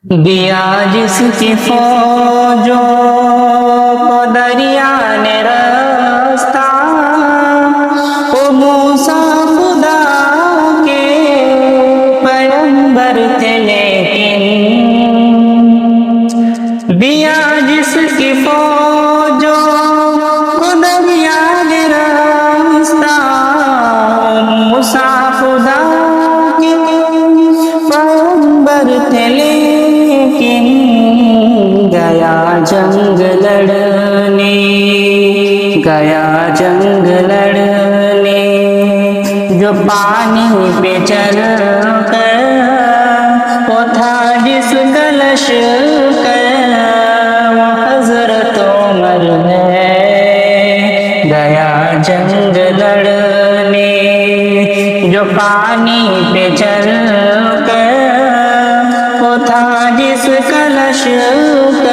دیا جس کی فوجوں کو دریا نے راستہ، وہ موسیٰ خدا کے پیغمبر تھے لیکن، دیا جس کی فوجوں کو دریا نے راستہ، موسیٰ خدا کے پیغمبر تھے لیکن، گیا جنگ لڑنے، گیا جنگ لڑنے، جو پانی پہ چل کر، وہ تھا جس کا لشکر، وہ حضرت عمر ہے، گیا جنگ لڑنے، جو پانی پہ چل کر، وہ تھا جس کا لشکر،